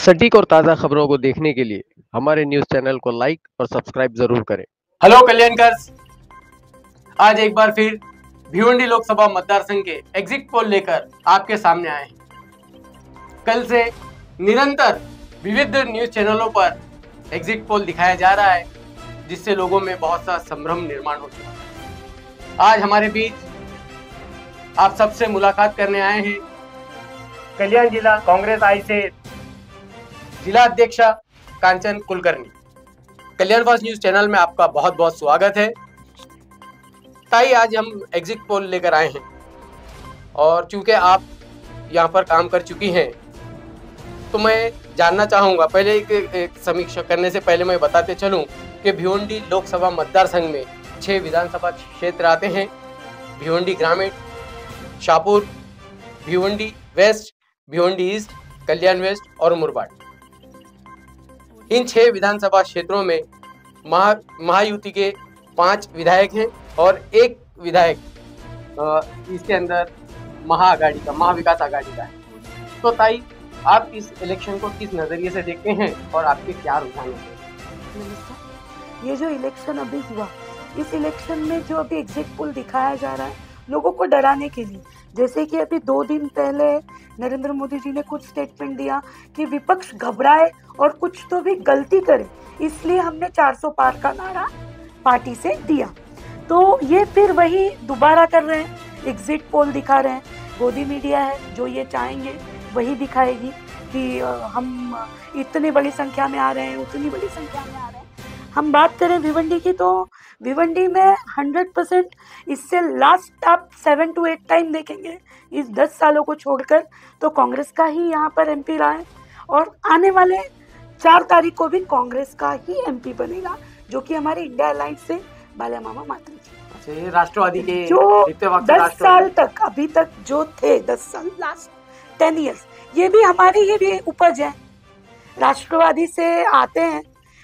सटीक और ताज़ा खबरों को देखने के लिए हमारे न्यूज़ चैनल को लाइक और सब्सक्राइब जरूर करें। हेलो कल्याणकर्स, आज एक बार फिर भिवंडी लोकसभा मतदार संघ के एग्जिट पोल लेकर आपके सामने आए हैं। कल से निरंतर विविध न्यूज चैनलों पर एग्जिट पोल दिखाया जा रहा है, जिससे लोगों में बहुत सा संभ्रम निर्माण हो चुका है। आज हमारे बीच आप सबसे मुलाकात करने आए हैं कल्याण जिला कांग्रेस आई से जिला अध्यक्षा कांचन कुलकर्णी। कल्याण फास्ट न्यूज चैनल में आपका बहुत बहुत स्वागत है। ताई, आज हम एग्जिट पोल लेकर आए हैं और चूंकि आप यहाँ पर काम कर चुकी हैं, तो मैं जानना चाहूँगा, पहले एक समीक्षा करने से पहले मैं बताते चलूँ कि भिवंडी लोकसभा मतदार संघ में 6 विधानसभा क्षेत्र आते हैं। भिवंडी ग्रामीण, शाहपुर, भिवंडी वेस्ट, भिवंडी ईस्ट, कल्याण वेस्ट और मुरबाड। इन 6 विधानसभा क्षेत्रों में महायुति के 5 विधायक हैं और एक विधायक इसके अंदर महाविकास आघाड़ी का है। तो ताई, आप इस इलेक्शन को किस नजरिए से देखते हैं और आपके क्या रुझान हैं? ये जो इलेक्शन अभी हुआ, इस इलेक्शन में जो अभी एग्जिट पोल दिखाया जा रहा है लोगों को डराने के लिए, जैसे कि अभी 2 दिन पहले नरेंद्र मोदी जी ने कुछ स्टेटमेंट दिया कि विपक्ष घबराए और कुछ तो भी गलती करे, इसलिए हमने 400 पार का नारा पार्टी से दिया। तो ये फिर वही दोबारा कर रहे हैं, एग्जिट पोल दिखा रहे हैं। गोदी मीडिया है जो ये चाहेंगे वही दिखाएगी कि हम इतनी बड़ी संख्या में आ रहे हैं, उतनी बड़ी संख्या में आ रहे हैं। हम बात करें भिवंडी की, तो भिवंडी में 100% इससे लास्ट आप 7 to 8 टाइम देखेंगे इस 10 सालों को छोड़कर, तो कांग्रेस का ही यहाँ पर एमपी रहा है और आने वाले 4 तारीख को भी कांग्रेस का ही एमपी बनेगा, जो कि हमारे इंडिया अलायंस से बाला मामा मात्री जी, राष्ट्रवादी के जो 10 साल तक अभी तक जो थे, 10 साल लास्ट 10 years, ये भी हमारी ही भी उपज है। राष्ट्रवादी से आते हैं,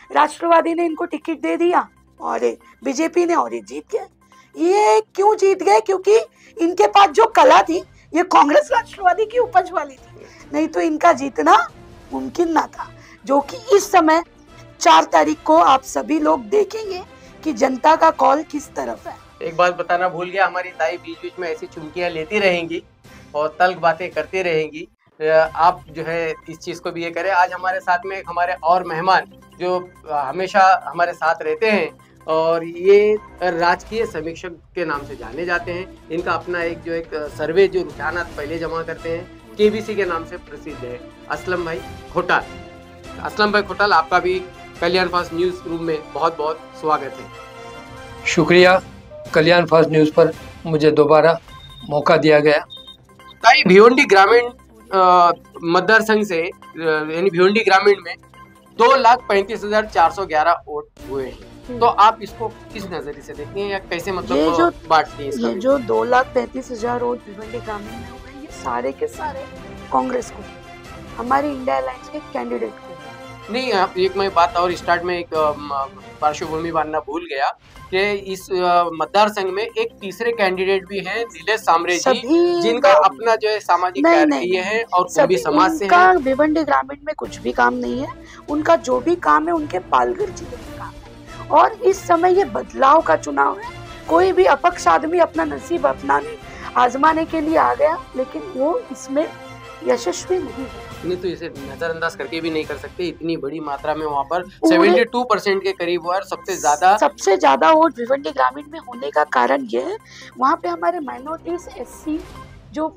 राष्ट्रवादी ने इनको टिकट दे दिया और बीजेपी ने, और ये जीत गए। ये क्यों जीत गए? क्योंकि इनके पास जो कला थी ये कांग्रेस राष्ट्रवादी की उपज वाली थी, नहीं तो इनका जीतना मुमकिन ना था, जो कि इस समय 4 तारीख को आप सभी लोग देखेंगे कि जनता का कॉल किस तरफ है। एक बात बताना भूल गया, हमारी ताई बीच बीच में ऐसी चुमकियां लेती रहेंगी और तल्ख बातें करती रहेंगी। आप जो है इस चीज को भी ये करें। आज हमारे साथ में हमारे और मेहमान जो हमेशा हमारे साथ रहते हैं और ये राजकीय समीक्षक के नाम से जाने जाते हैं। इनका अपना एक सर्वे जो रुझान पहले जमा करते हैं, केबीसी के नाम से प्रसिद्ध है, असलम भाई खोटाल। असलम भाई खोटाल, आपका भी कल्याण फास्ट न्यूज रूम में बहुत बहुत स्वागत है। शुक्रिया, कल्याण फास्ट न्यूज पर मुझे दोबारा मौका दिया गया। ताई, भिवंडी ग्रामीण मतदार संघ से यानी भिवंडी ग्रामीण में 2,35,411 वोट हुए हैं, तो आप इसको किस नजरिए से देखते हैं या कैसे मतलब बांटती हैं? ये जो 2,35,000 वोट भिवंडी ग्रामीण में हुए, ये सारे के सारे कांग्रेस को, हमारे इंडिया अलायंस के कैंडिडेट को नहीं। एक मैं बात और स्टार्ट में एक पार्श्वभूमि बांधना भूल गया कि इस मतदार संघ में एक तीसरे कैंडिडेट भी हैं, नीलेश सांबरे जी, जिनका अपना जो है सामाजिक कार्य है और सभी समाज से है। भिवंडी ग्रामीण में कुछ भी काम नहीं है, उनका जो भी काम है उनके पालघर जिले में काम है। और इस समय ये बदलाव का चुनाव है, कोई भी अपक्ष आदमी अपना नसीब अपनाने आजमाने के लिए आ गया, लेकिन वो इसमें यशस्वी नहीं है। नहीं तो इसे नजरअंदाज करके भी नहीं कर सकते, इतनी बड़ी मात्रा में वहाँ पर 72% के करीब हुआ। सबसे ज्यादा वोट भिवंडी ग्रामीण में होने का कारण ये है, वहाँ पे हमारे माइनॉरिटीज, SC जो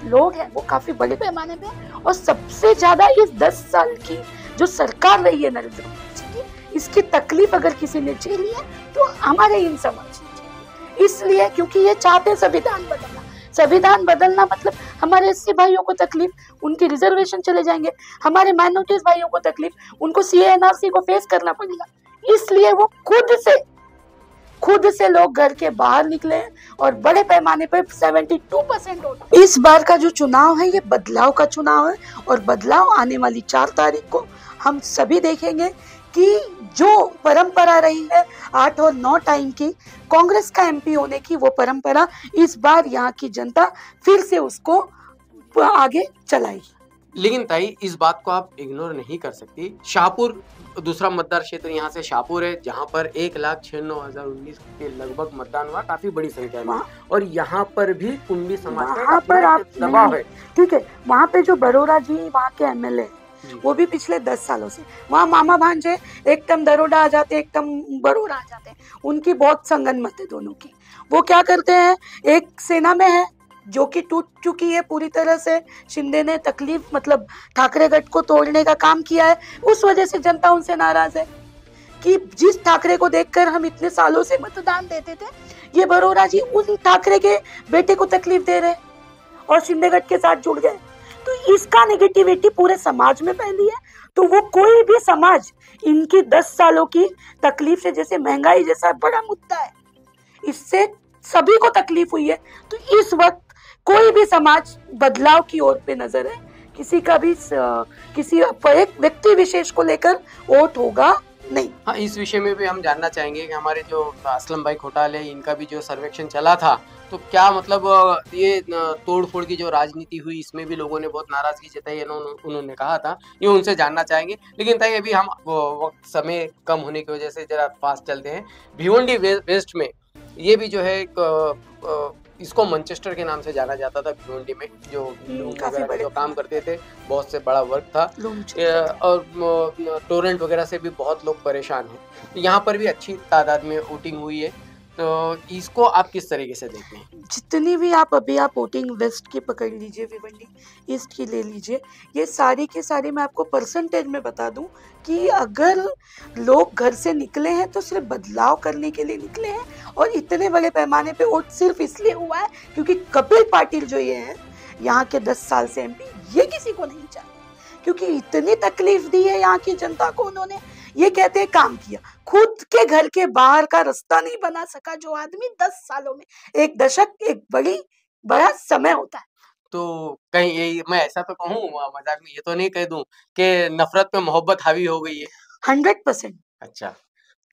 लोग हैं वो काफी बड़े पैमाने पे, और सबसे ज्यादा इस 10 साल की जो सरकार रही है नरेंद्र मोदी की, इसकी तकलीफ अगर किसी ने झेली है तो हमारे इन समाज ने, इसलिए क्योंकि ये चाहते संविधान बदलना। संविधान बदलना मतलब हमारे SC भाइयों को तकलीफ, उनकी रिजर्वेशन चले जाएंगे, हमारे माइनॉरिटीज भाइयों को तकलीफ, उनको CA NRC को फेस करना पड़ेगा। इसलिए वो खुद से लोग घर के बाहर निकले और बड़े पैमाने पर 72% वोट। इस बार का जो चुनाव है ये बदलाव का चुनाव है, और बदलाव आने वाली 4 तारीख को हम सभी देखेंगे कि जो परंपरा रही है 8 और 9 टाइम की कांग्रेस का MP होने की, वो परंपरा इस बार यहाँ की जनता फिर से उसको आगे चलाएगी। लेकिन ताई इस बात को आप इग्नोर नहीं कर सकती। शाहपुर दूसरा मतदार क्षेत्र यहाँ से शाहपुर है, जहाँ पर 1,96,019 के लगभग मतदान हुआ, काफी बड़ी संख्या में। वहाँ और यहाँ पर भी कुंभी समाज का एक वहाँ अपना पर आप एक दबाव नहीं, है। ठीक है, वहाँ पे जो बरोड़ा जी वहाँ के एमएलए जी। वो भी पिछले 10 सालों से वहाँ मामा भांजे एक टर्म दरोडा आ जाते, एक टर्म बरोड़ा आ जाते हैं। उनकी बहुत संगनमत है दोनों की। वो क्या करते हैं, एक सेना में है जो कि टूट चुकी है पूरी तरह से। शिंदे ने तकलीफ मतलब ठाकरे गठ को तोड़ने का काम किया है, उस वजह से जनता उनसे नाराज है कि जिस ठाकरे को देखकर हम इतने सालों से मतदान देते थे, ये बरोड़ा जी उन ठाकरे के बेटे को तकलीफ दे रहे और शिंदे गठ के साथ जुड़ गए। तो इसका नेगेटिविटी पूरे समाज में फैली है। तो वो कोई भी समाज इनकी 10 सालों की तकलीफ से, जैसे महंगाई जैसा बड़ा मुद्दा है, इससे सभी को तकलीफ हुई है। तो इस वक्त कोई भी समाज बदलाव की ओर पे नजर है, किसी का भी किसी एक व्यक्ति विशेष को लेकर वोट होगा नहीं। हाँ, इस विषय में भी हम जानना चाहेंगे कि हमारे जो असलम भाई खोटाल है, इनका भी जो सर्वेक्षण चला था, तो क्या मतलब ये तोड़-फोड़ की जो राजनीति हुई, इसमें भी लोगों ने बहुत नाराजगी जताई है, उन्होंने कहा था, ये उनसे जानना चाहेंगे। लेकिन ताई अभी हम वक्त समय कम होने की वजह से जरा फास्ट चलते हैं। भिवंडी वेस्ट में ये भी जो है इसको मैनचेस्टर के नाम से जाना जाता था। भिवंडी में जो काफी बड़े जो काम करते थे, बहुत से बड़ा वर्क था और टोरेंट वगैरह से भी बहुत लोग परेशान हैं। यहाँ पर भी अच्छी तादाद में वोटिंग हुई है, तो इसको आप किस तरीके से देखते हैं? जितनी भी आप वोटिंग वेस्ट की पकड़ लीजिए, भिवंडी ईस्ट की ले लीजिए, ये सारी के सारी मैं आपको परसेंटेज में बता दूं कि अगर लोग घर से निकले हैं तो सिर्फ बदलाव करने के लिए निकले हैं। और इतने बड़े पैमाने पे वोट सिर्फ इसलिए हुआ है क्योंकि कपिल पाटिल जो ये है यहाँ के 10 साल से एमपी, ये किसी को नहीं चाहिए, क्योंकि इतनी तकलीफ दी है यहाँ की जनता को उन्होंने। ये कहते हैं काम किया, खुद के घर के बाहर का रास्ता नहीं बना सका जो आदमी 10 सालों में, एक दशक एक बड़ा समय होता है। तो कहीं यही मैं ऐसा तो कहूँ मजाक में ये तो नहीं कह दूं कि नफरत पे मोहब्बत हावी हो गई है? 100%। अच्छा,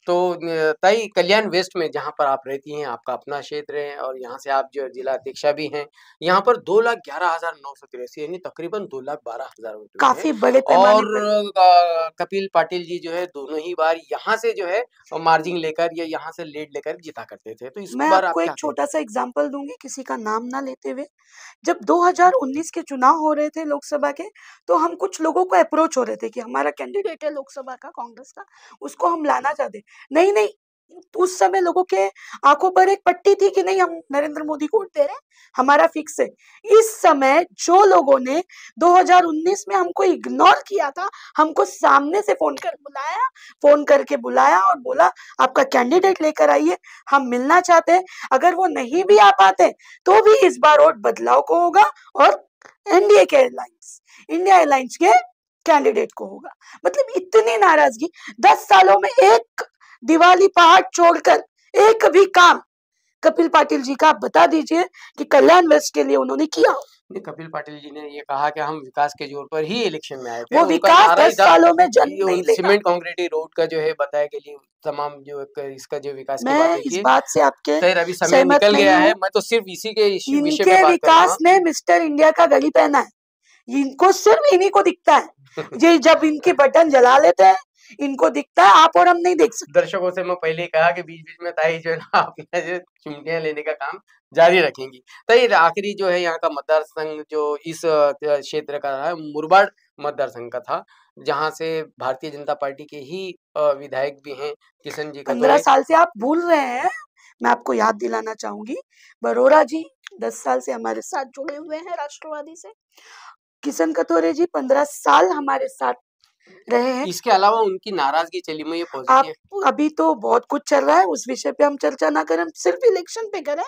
तो ताई कल्याण वेस्ट में जहाँ पर आप रहती हैं, आपका अपना क्षेत्र है और यहाँ से आप जो जिला अध्यक्षा भी हैं, यहाँ पर 2,11,983 यानी तकरीबन 2,12,000 वोट हुए काफी हैं। बड़े पैमाने और पर कपिल पाटिल जी जो है दोनों ही बार यहाँ से जो है मार्जिन लेकर या यहाँ से लीड लेकर जीता करते थे। तो इस मैं बार आप आपको एक क्या कहेंगे? छोटा सा एग्जांपल दूंगी, किसी का नाम ना लेते हुए। जब 2019 के चुनाव हो रहे थे लोकसभा के, तो हम कुछ लोगों को अप्रोच हो रहे थे कि हमारा कैंडिडेट है लोकसभा का कांग्रेस का, उसको हम लाना चाहते। नहीं नहीं, उस समय लोगों के आंखों पर एक पट्टी थी कि नहीं, हम नरेंद्र मोदी को वोट दे रहे हैं, हमारा फिक्स है। इस समय जो लोगों ने 2019 में हमको इग्नोर किया था, हमको सामने से फोन करके बुलाया और बोला आपका कैंडिडेट लेकर आइए, हम मिलना चाहते हैं। अगर वो नहीं भी आ पाते तो भी इस बार वोट बदलाव को होगा और एनडीए के इंडिया अलायंस के कैंडिडेट को होगा। मतलब इतनी नाराजगी, 10 सालों में एक दिवाली पहाड़ छोड़कर एक भी काम कपिल पाटिल जी का आप बता दीजिए कि कल्याण वेस्ट के लिए उन्होंने किया हो। कपिल पाटिल जी ने ये कहा कि हम विकास के जोर पर ही इलेक्शन में आए थे। वो उनका विकास नारा 10 सालों में जन ये नहीं लेगा। सीमेंट कंक्रीट रोड का जो है बताया के लिए तमाम जो इसका जो विकास की मैं बातें इस की। बात से आपके खैर अभी समय सहमत निकल नहीं गया हूँ। है, मैं तो सिर्फ इसी के विषय में इनके बात कर रहा विकास हूँ। ने मिस्टर इंडिया का घड़ी पहना है, इनको सिर्फ इन्हीं को दिखता है। ये जब इनके बटन जला लेते हैं इनको दिखता है, आप और हम नहीं देख सकते। दर्शकों से मैं पहले ही कहा कि बीच बीच में ताई जो है ना अपना जो चुमटियां लेने का काम जारी रखेंगी। ताई आखिरी जो है यहाँ का मतदार संघ जो इस क्षेत्र का है, मुरबाड मतदार संघ का था, जहाँ से भारतीय जनता पार्टी के ही विधायक भी हैं किशन जी 15 कतोरे। साल से आप भूल रहे हैं। मैं आपको याद दिलाना चाहूंगी, बरोड़ा जी 10 साल से हमारे साथ जुड़े हुए हैं राष्ट्रवादी से। किशन कतोरे जी 15 साल हमारे साथ रहे हैं। इसके अलावा उनकी नाराजगी चली में ये आप पॉजिटिव अभी तो बहुत कुछ चल रहा है, उस विषय पे हम चर्चा ना करें, हम सिर्फ इलेक्शन पे करें।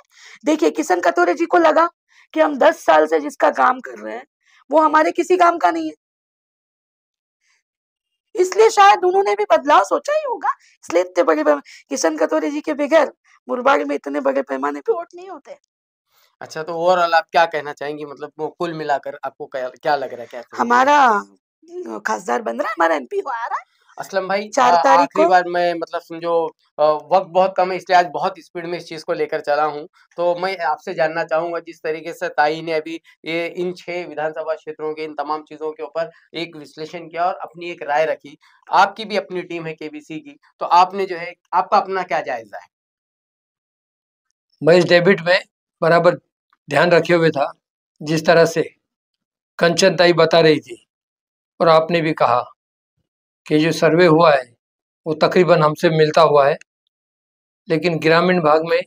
देखिए, किशन कतोरे जी को लगा कि हम 10 साल से जिसका काम कर रहे हैं वो हमारे किसी काम का नहीं है, इसलिए शायद उन्होंने भी बदलाव सोचा ही होगा। इसलिए इतने बड़े किशन कतोरे जी के बगैर मुरबाड में इतने बड़े पैमाने पे वोट नहीं होते। अच्छा, तो ओवरऑल आप क्या कहना चाहेंगी, मतलब वो कुल मिलाकर आपको क्या लग रहा है, क्या हमारा खासदार बन रहा है, हमारा एमपी आ रहा है, असलम भाई 4 तारीख आखिरी को। बार मैं मतलब समझो वक्त बहुत कम है इसलिए आज बहुत स्पीड में इस चीज को लेकर चला हूँ। तो मैं आपसे जानना चाहूंगा जिस तरीके से ताई ने अभी ये इन 6 विधानसभा क्षेत्रों के इन तमाम चीजों के ऊपर एक विश्लेषण किया और अपनी एक राय रखी। आपकी भी अपनी टीम है केबीसी की, तो आपने जो है आपका अपना क्या जायजा है? मैं इस डेबिट में बराबर ध्यान रखे हुए था, जिस तरह से कंचन ताई बता रही थी और आपने भी कहा कि जो सर्वे हुआ है वो तकरीबन हमसे मिलता हुआ है, लेकिन ग्रामीण भाग में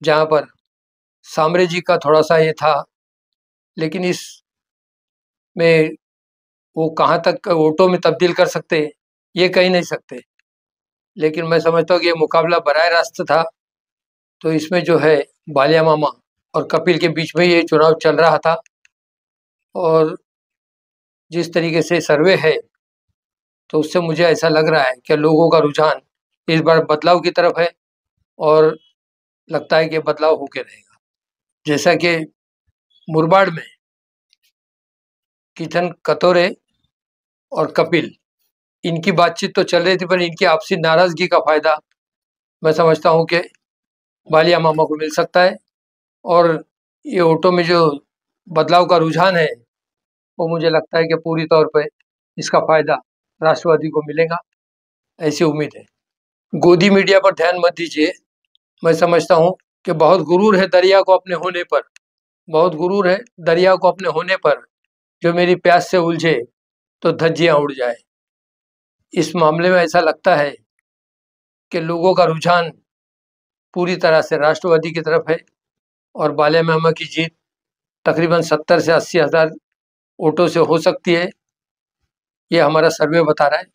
जहाँ पर सामरे जी का थोड़ा सा ये था, लेकिन इसमें वो कहाँ तक वोटों में तब्दील कर सकते ये कह नहीं सकते। लेकिन मैं समझता हूँ कि ये मुकाबला बराह रास्त था, तो इसमें जो है बालिया मामा और कपिल के बीच में ये चुनाव चल रहा था। और जिस तरीके से सर्वे है तो उससे मुझे ऐसा लग रहा है कि लोगों का रुझान इस बार बदलाव की तरफ है और लगता है कि बदलाव होके रहेगा। जैसा कि मुरबाड में किशन कतोरे और कपिल, इनकी बातचीत तो चल रही थी, पर इनकी आपसी नाराजगी का फायदा मैं समझता हूँ कि बालिया मामा को मिल सकता है। और ये वोटों में जो बदलाव का रुझान है वो मुझे लगता है कि पूरी तौर पे इसका फायदा राष्ट्रवादी को मिलेगा, ऐसी उम्मीद है। गोदी मीडिया पर ध्यान मत दीजिए। मैं समझता हूँ कि बहुत गुरूर है दरिया को अपने होने पर, बहुत गुरूर है दरिया को अपने होने पर, जो मेरी प्यास से उलझे तो धज्जियाँ उड़ जाए। इस मामले में ऐसा लगता है कि लोगों का रुझान पूरी तरह से राष्ट्रवादी की तरफ है और बालिया मामा की जीत तकरीबन 70 से 80 हज़ार वोटों से हो सकती है, ये हमारा सर्वे बता रहा है।